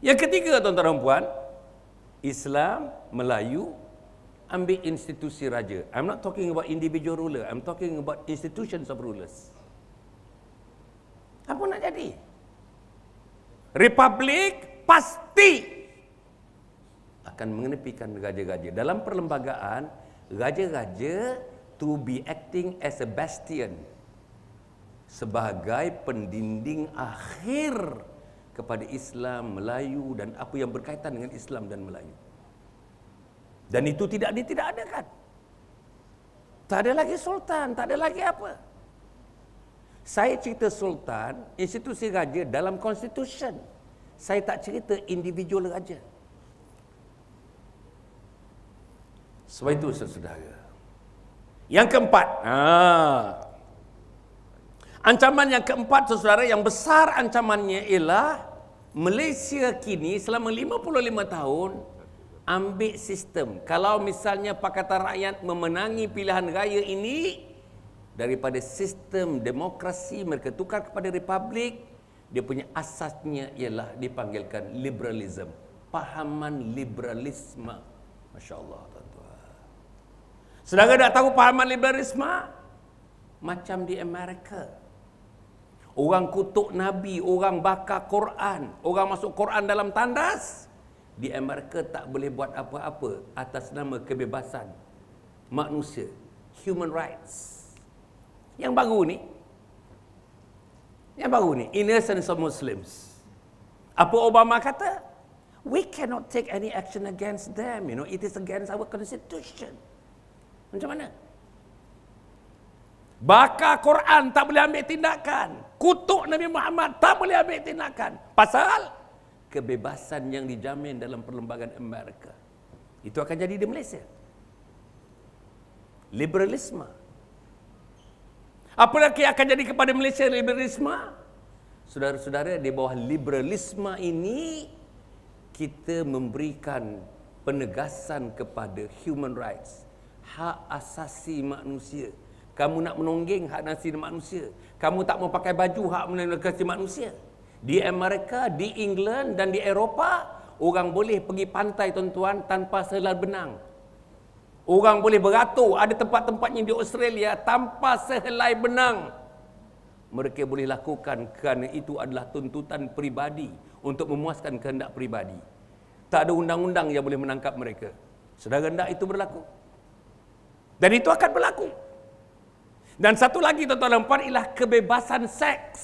Yang ketiga, tuan-tuan dan puan, Islam, Melayu, ambil institusi raja. I'm not talking about individual ruler. I'm talking about institutions of rulers. Apa nak jadi? Republik pasti akan mengenepikan raja-raja. Dalam perlembagaan, raja-raja to be acting as a bastion, sebagai pendinding akhir kepada Islam, Melayu dan apa yang berkaitan dengan Islam dan Melayu. Dan itu tidak adakan. Tak ada lagi sultan, tak ada lagi apa. Saya cerita sultan, institusi raja dalam constitution. Saya tak cerita individual raja. Sebab itu saudara. Yang keempat, ancaman yang keempat saudara, yang besar ancamannya ialah Malaysia kini selama 55 tahun ambil sistem. Kalau misalnya Pakatan Rakyat memenangi pilihan raya ini, daripada sistem demokrasi mereka tukar kepada republik, dia punya asasnya ialah dipanggilkan liberalism. Pahaman liberalisme. Masya Allah, tuan-tuan. Saudara dah tahu pahaman liberalisme? Macam di Amerika. Orang kutuk Nabi, orang bakar Quran, orang masuk Quran dalam tandas. Di Amerika tak boleh buat apa-apa atas nama kebebasan manusia, human rights. Yang baru ni, innocence of Muslims. Apa Obama kata? We cannot take any action against them. You know, it is against our constitution. Macam mana? Bakar Quran tak boleh ambil tindakan. Kutuk Nabi Muhammad tak boleh ambil tindakan. Pasal kebebasan yang dijamin dalam perlembagaan Amerika. Itu akan jadi di Malaysia. Liberalisme. Apa lagi akan jadi kepada Malaysia liberalisme? Saudara-saudara, di bawah liberalisme ini kita memberikan penegasan kepada human rights, hak asasi manusia. Kamu nak menonggeng hak asasi manusia. Kamu tak mau pakai baju, hak asasi manusia. Di Amerika, di England dan di Eropah, orang boleh pergi pantai, tuan-tuan, tanpa sehelai benang. Orang boleh beratur, ada tempat-tempatnya di Australia tanpa sehelai benang. Mereka boleh lakukan kerana itu adalah tuntutan peribadi untuk memuaskan kehendak peribadi. Tak ada undang-undang yang boleh menangkap mereka. Saudara, hendak itu berlaku. Dan itu akan berlaku. Dan satu lagi, tuan-tuan dan puan, ialah kebebasan seks.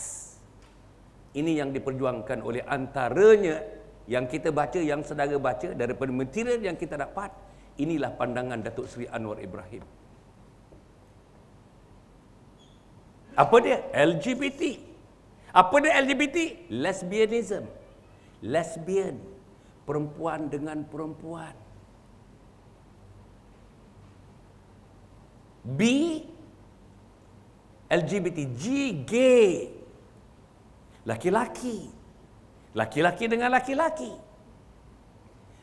Ini yang diperjuangkan oleh antaranya yang kita baca, yang saudara baca daripada material yang kita dapat. Inilah pandangan Datuk Seri Anwar Ibrahim. Apa dia? LGBT. Apa dia LGBT? Lesbianism. Lesbian. Perempuan dengan perempuan. B. LGBT. G. Gay. Laki-laki. Laki-laki dengan laki-laki.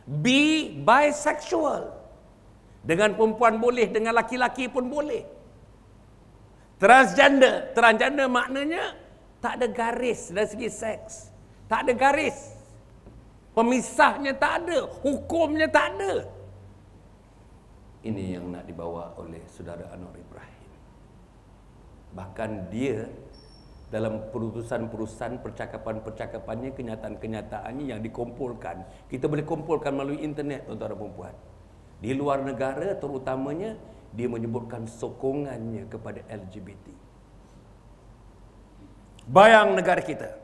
B. Bisexual. Dengan perempuan boleh, dengan laki-laki pun boleh. Transgender. Transgender maknanya tak ada garis dari segi seks. Tak ada garis. Pemisahnya tak ada. Hukumnya tak ada. Ini yang nak dibawa oleh saudara Anwar Ibrahim. Bahkan dia dalam perutusan-perutusan, percakapan-percakapannya, kenyataan-kenyataannya yang dikumpulkan. Kita boleh kumpulkan melalui internet, tuan-tuan dan puan. Di luar negara terutamanya, dia menyebutkan sokongannya kepada LGBT. Bayang negara kita.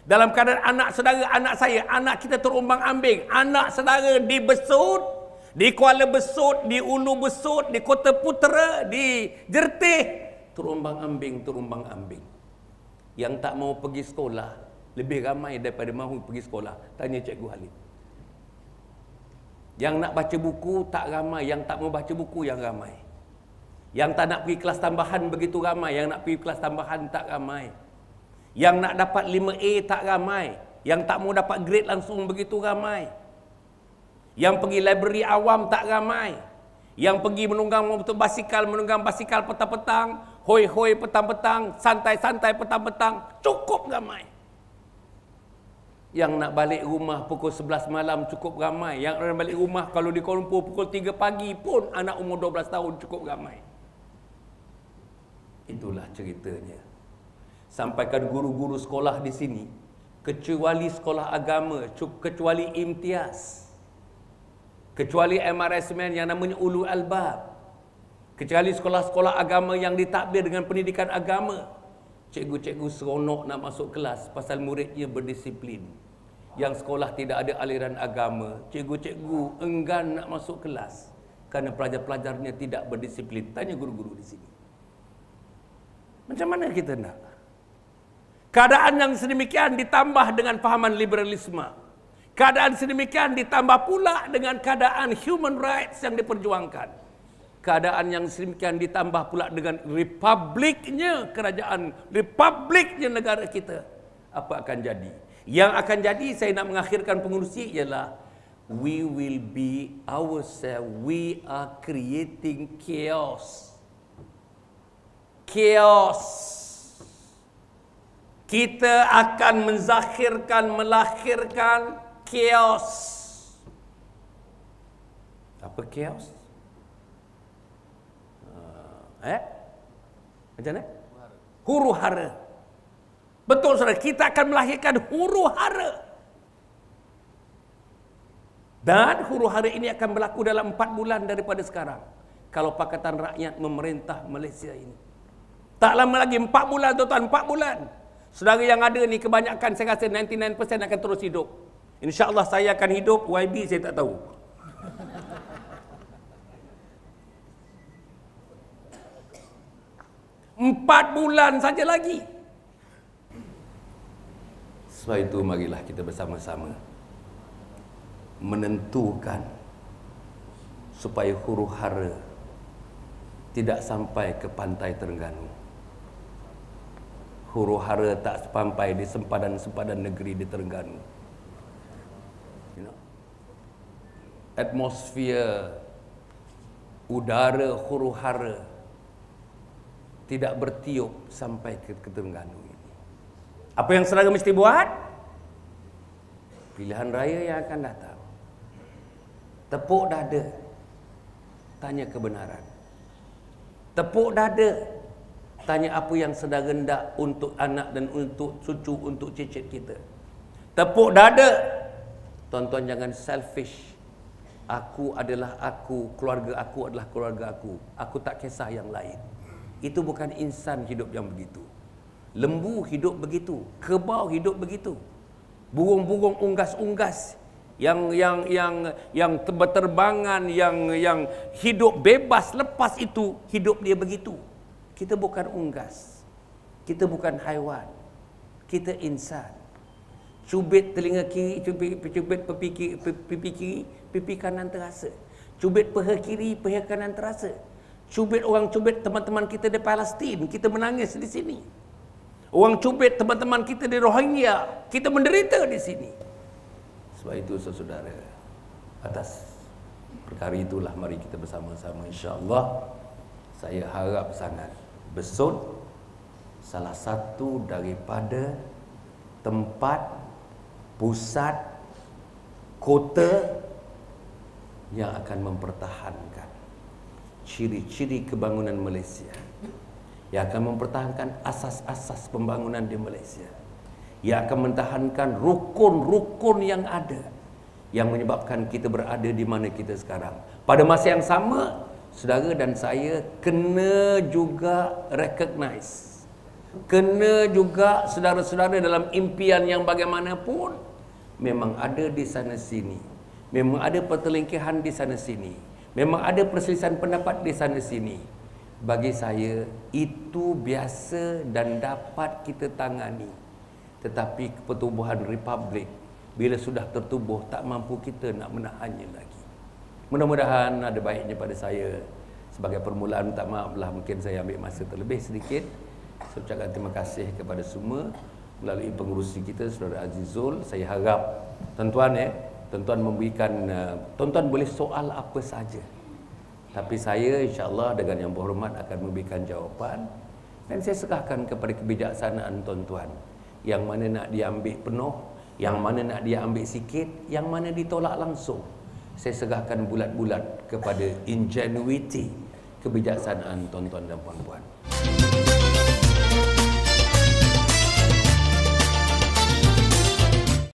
Dalam keadaan anak saudara, anak saya, anak kita terumbang-ambing. Anak saudara di Besut, di Kuala Besut, di Ulu Besut, di Kota Putera, di Jertih. Terumbang-ambing, terumbang-ambing. Yang tak mau pergi sekolah, lebih ramai daripada mahu pergi sekolah. Tanya Cikgu Halid. Yang nak baca buku tak ramai, yang tak mau baca buku yang ramai. Yang tak nak pergi kelas tambahan begitu ramai, yang nak pergi kelas tambahan tak ramai. Yang nak dapat 5A tak ramai, yang tak mau dapat grade langsung begitu ramai. Yang pergi library awam tak ramai. Yang pergi menunggang basikal petang-petang, hoi-hoi petang-petang, santai-santai petang-petang, cukup ramai. Yang nak balik rumah pukul 11 malam cukup ramai. Yang orang balik rumah kalau di Kuala Lumpur pukul 3 pagi pun anak umur 12 tahun cukup ramai. Itulah ceritanya. Sampaikan guru-guru sekolah di sini, kecuali sekolah agama, kecuali imtiaz, kecuali MRSM yang namanya Ulul Albab, kecuali sekolah-sekolah agama yang ditadbir dengan pendidikan agama, cikgu-cikgu seronok nak masuk kelas pasal muridnya berdisiplin. Yang sekolah tidak ada aliran agama, cikgu-cikgu enggan nak masuk kelas kerana pelajar-pelajarnya tidak berdisiplin. Tanya guru-guru di sini. Macam mana kita nak? Keadaan yang sedemikian ditambah dengan fahaman liberalisme. Keadaan sedemikian ditambah pula dengan keadaan human rights yang diperjuangkan. Keadaan yang sedemikian ditambah pula dengan republiknya kerajaan, republiknya negara kita. Apa akan jadi? Yang akan jadi, saya nak mengakhirkan pengurusi ialah we will be ourselves. We are creating chaos. Chaos. Kita akan menzakhirkan, melahirkan chaos. Apa chaos? Macam mana? Huru hara. Betul saudara, kita akan melahirkan huru hara. Dan huru hara ini akan berlaku dalam 4 bulan daripada sekarang. Kalau Pakatan Rakyat memerintah Malaysia ini. Tak lama lagi, 4 bulan tuan-tuan, 4 bulan. Saudara yang ada ni kebanyakan saya rasa 99% akan terus hidup. InsyaAllah saya akan hidup, YB saya tak tahu. Empat bulan saja lagi. Sebab itu marilah kita bersama-sama menentukan supaya huru hara tidak sampai ke pantai Terengganu. Huru hara tak sampai di sempadan-sempadan negeri di Terengganu. Atmosfer udara huru hara tidak bertiup sampai ke Terengganu ini. Apa yang saudara mesti buat? Pilihan raya yang akan datang. Tepuk dada. Tanya kebenaran. Tepuk dada. Tanya apa yang saudara hendak untuk anak dan untuk cucu, untuk cicit kita. Tepuk dada. Tuan-tuan jangan selfish. Aku adalah aku, keluarga aku adalah keluarga aku. Aku tak kisah yang lain. Itu bukan insan hidup yang begitu. Lembu hidup begitu, kerbau hidup begitu. Burung-burung unggas-unggas yang berterbangan, yang hidup bebas lepas itu, hidup dia begitu. Kita bukan unggas. Kita bukan haiwan. Kita insan. Cubit telinga kiri, cubit pipi kiri, pipi kanan terasa. Cubit peha kiri, peha kanan terasa. Cubit orang cubit teman-teman kita di Palestin, kita menangis di sini. Orang cubit teman-teman kita di Rohingya, kita menderita di sini. Sebab itu saudara, atas perkara itulah mari kita bersama-sama insya-Allah. Saya harap sangat besok salah satu daripada tempat pusat kota yang akan mempertahankan ciri-ciri kebangunan Malaysia, yang akan mempertahankan asas-asas pembangunan di Malaysia, yang akan mempertahankan rukun-rukun yang ada, yang menyebabkan kita berada di mana kita sekarang. Pada masa yang sama, saudara dan saya kena juga recognize, kena juga saudara-saudara dalam impian yang bagaimanapun, memang ada di sana sini, memang ada pertelingkahan di sana sini, memang ada perselisihan pendapat di sana sini. Bagi saya itu biasa dan dapat kita tangani. Tetapi pertubuhan republik bila sudah tertubuh tak mampu kita nak menahannya lagi. Mudah-mudahan ada baiknya pada saya. Sebagai permulaan, minta maaflah mungkin saya ambil masa terlebih sedikit. Saya ucapkan terima kasih kepada semua melalui pengurusi kita Saudara Azizul. Saya harap tuan-tuan memberikan tuan-tuan boleh soal apa saja. Tapi saya insya-Allah dengan yang berhormat akan memberikan jawapan dan saya serahkan kepada kebijaksanaan tuan-tuan yang mana nak diambil penuh, Yang mana nak dia ambil sikit, yang mana ditolak langsung. Saya serahkan bulat-bulat kepada ingenuity, kebijaksanaan tuan-tuan dan puan-puan.